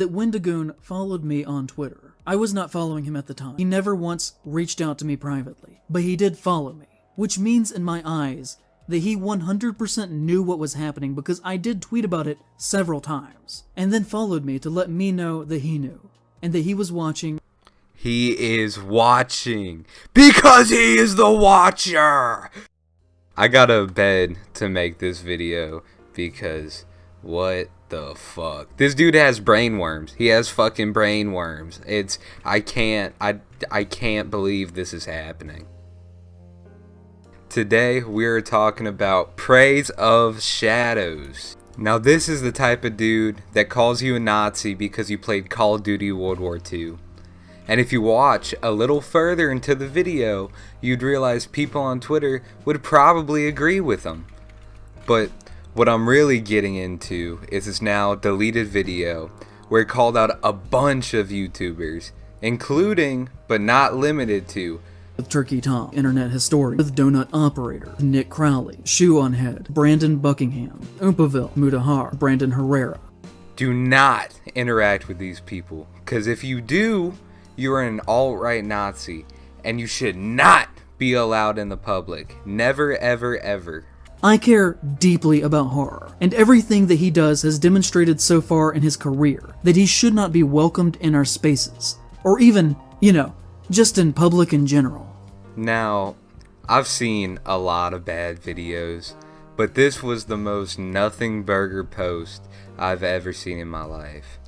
that Wendigoon followed me on Twitter. I was not following him at the time. He never once reached out to me privately, but he did follow me, which means in my eyes that he 100% knew what was happening because I did tweet about it several times, and then followed me to let me know that he knew, and that he was watching. He is watching because he is the watcher. I got a bed to make this video because what the fuck? This dude has brain worms. He has fucking brain worms. I can't believe this is happening. Today we are talking about Praise of Shadows. Now this is the type of dude that calls you a Nazi because you played Call of Duty World War II. And if you watch a little further into the video, you'd realize people on Twitter would probably agree with him. But what I'm really getting into is this now deleted video where it called out a bunch of YouTubers, including, but not limited to, with Turkey Tom, Internet Historian, with Donut Operator, Nick Crowley, Shoe on Head, Brandon Buckingham, Oompaville, Mutahar, Brandon Herrera. Do not interact with these people, because if you do, you are an alt-right Nazi, and you should not be allowed in the public. Never, ever, ever. I care deeply about horror, and everything that he does has demonstrated so far in his career that he should not be welcomed in our spaces, or even, just in public in general. Now, I've seen a lot of bad videos, but this was the most nothing burger post I've ever seen in my life.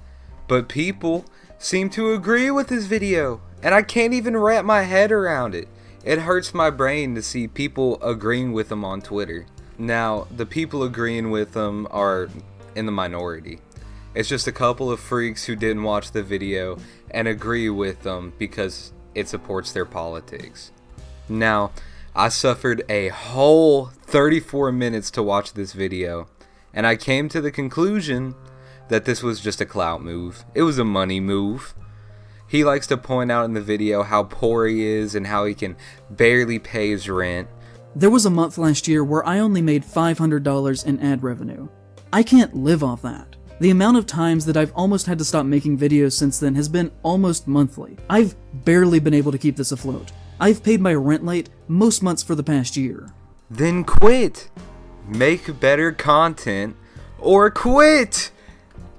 But people seem to agree with this video, and I can't even wrap my head around it. It hurts my brain to see people agreeing with him on Twitter. Now, the people agreeing with him are in the minority. It's just a couple of freaks who didn't watch the video and agree with them because it supports their politics. Now, I suffered a whole 34 minutes to watch this video, and I came to the conclusion that this was just a clout move. It was a money move. He likes to point out in the video how poor he is and how he can barely pay his rent. There was a month last year where I only made $500 in ad revenue. I can't live off that. The amount of times that I've almost had to stop making videos since then has been almost monthly. I've barely been able to keep this afloat. I've paid my rent late most months for the past year. Then quit. Make better content or quit.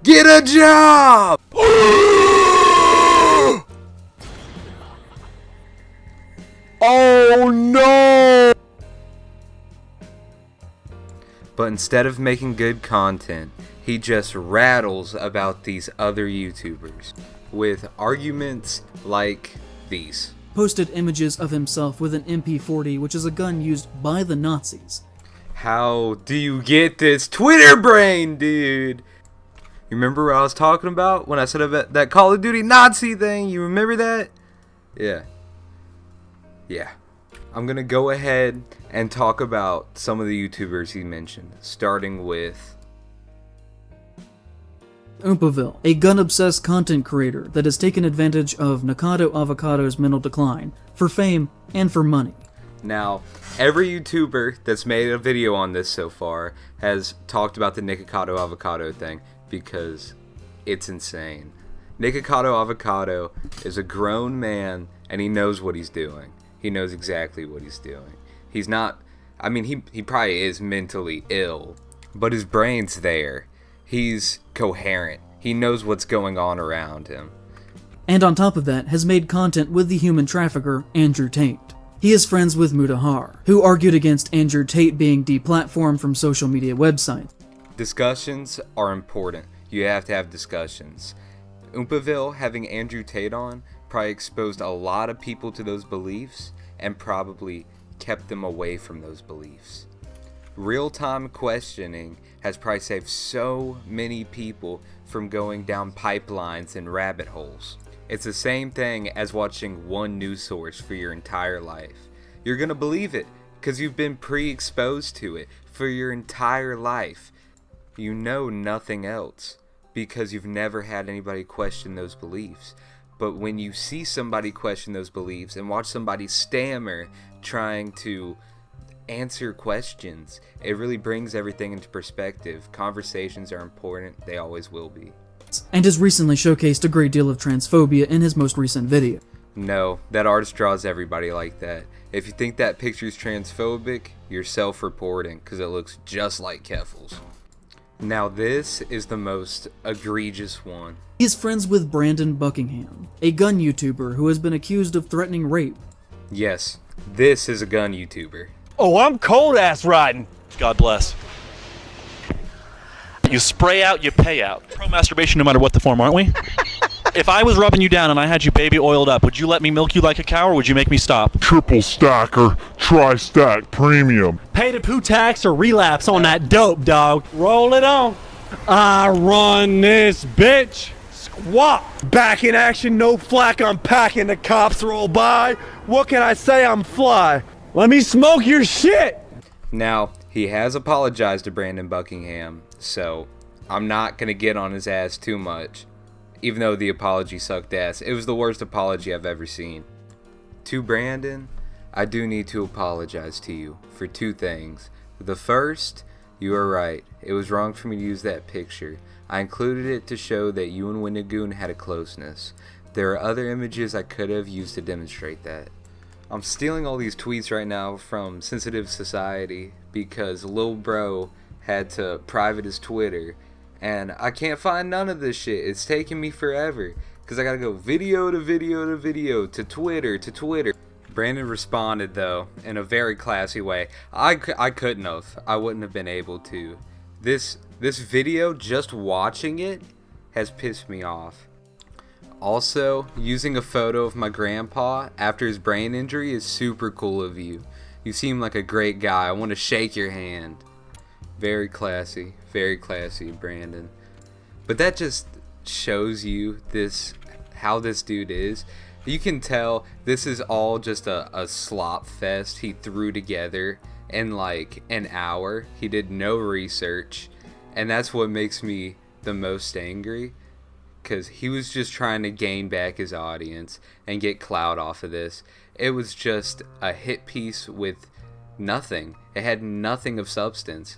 Get a job! Oh no! But instead of making good content, he just rattles about these other YouTubers with arguments like these. Posted images of himself with an MP40, which is a gun used by the Nazis. How do you get this Twitter brain, dude? You remember what I was talking about when I said about that Call of Duty Nazi thing? You remember that? Yeah. I'm gonna go ahead and talk about some of the YouTubers he mentioned, starting with Oompaville, a gun-obsessed content creator that has taken advantage of Nikocado Avocado's mental decline for fame and for money. Now, every YouTuber that's made a video on this so far has talked about the Nikocado Avocado thing because it's insane. Nikocado Avocado is a grown man and he knows what he's doing. He knows exactly what he's doing. He's not, he probably is mentally ill, but his brain's there. He's coherent. He knows what's going on around him. And on top of that, has made content with the human trafficker, Andrew Tate. He is friends with Mutahar, who argued against Andrew Tate being deplatformed from social media websites. Discussions are important. You have to have discussions. Oompaville having Andrew Tate on probably exposed a lot of people to those beliefs and probably kept them away from those beliefs. Real-time questioning has probably saved so many people from going down pipelines and rabbit holes. It's the same thing as watching one news source for your entire life. You're gonna believe it because you've been pre-exposed to it for your entire life. You know nothing else because you've never had anybody question those beliefs. But when you see somebody question those beliefs and watch somebody stammer trying to answer questions, it really brings everything into perspective. Conversations are important. They always will be. and has recently showcased a great deal of transphobia in his most recent video. No, that artist draws everybody like that. If you think that picture's transphobic, you're self-reporting, because it looks just like Keffel's. Now this is the most egregious one. He is friends with Brandon Buckingham, a gun YouTuber who has been accused of threatening rape. Yes, this is a gun YouTuber. Oh, I'm cold-ass riding. God bless. You spray out, you pay out. Pro-masturbation no matter what the form, aren't we? If I was rubbing you down and I had you baby oiled up, would you let me milk you like a cow or would you make me stop? Triple stacker, tri-stack premium. Pay the poo tax or relapse on that dope, dog. Roll it on. I run this bitch. Squat. Back in action, no flack, I'm packing. The cops roll by. What can I say? I'm fly. Let me smoke your shit. Now, he has apologized to Brandon Buckingham, so I'm not going to get on his ass too much. Even though the apology sucked ass, it was the worst apology I've ever seen. To Brandon, I do need to apologize to you for two things. The first, you are right. It was wrong for me to use that picture. I included it to show that you and Winnegoon had a closeness. There are other images I could have used to demonstrate that. I'm stealing all these tweets right now from Sensitive Society because Lil Bro had to private his Twitter. And I can't find none of this shit. It's taking me forever. Because I gotta go video to video to video to Twitter to Twitter. Brandon responded though in a very classy way. I couldn't have. I wouldn't have been able to. This video, just watching it, has pissed me off. Also, using a photo of my grandpa after his brain injury is super cool of you. You seem like a great guy. I want to shake your hand. Very classy, Brandon. But that just shows you how this dude is. You can tell this is all just a slop fest he threw together in like an hour. He did no research, and that's what makes me the most angry, because he was just trying to gain back his audience and get clout off of this. It was just a hit piece with nothing. It had nothing of substance.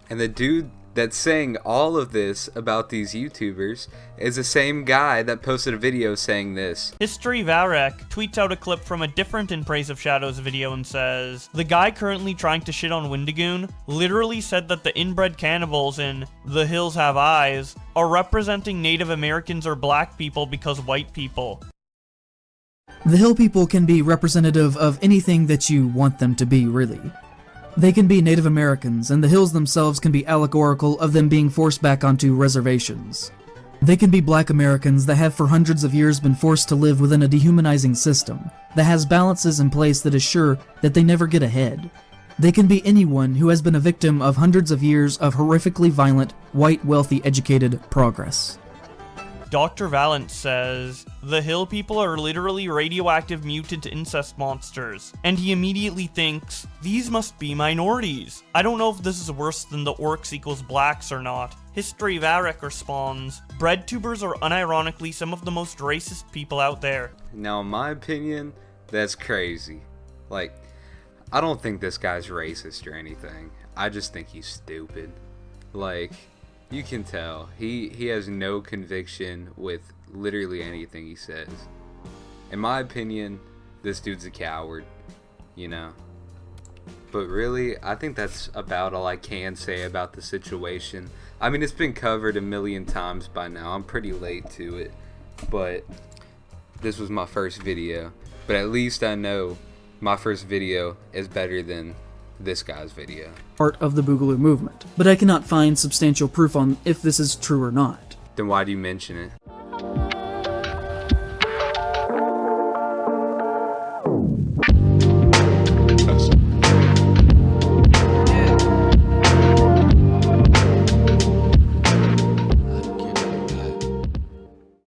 And the dude that's saying all of this about these YouTubers is the same guy that posted a video saying this. History Varek tweets out a clip from a different In Praise of Shadows video and says, "The guy currently trying to shit on Winnegoon literally said that the inbred cannibals in The Hills Have Eyes are representing Native Americans or black people because white people." The Hill people can be representative of anything that you want them to be, really. They can be Native Americans, and the hills themselves can be allegorical of them being forced back onto reservations. They can be Black Americans that have for hundreds of years been forced to live within a dehumanizing system that has balances in place that assure that they never get ahead. They can be anyone who has been a victim of hundreds of years of horrifically violent, white, wealthy, educated progress. Dr. Valance says, "The Hill people are literally radioactive mutant incest monsters," and he immediately thinks, "These must be minorities. I don't know if this is worse than the orcs equals blacks or not." History Varek responds, "Breadtubers are unironically some of the most racist people out there." Now, in my opinion, that's crazy. Like, I don't think this guy's racist or anything. I just think he's stupid. Like, you can tell he has no conviction with literally anything he says. In my opinion, this dude's a coward, you know. But really, I think that's about all I can say about the situation. I mean, it's been covered a million times by now. I'm pretty late to it, but this was my first video. But at least I know my first video is better than this guy's video. Part of the Boogaloo movement, but I cannot find substantial proof on if this is true or not. Then why do you mention it?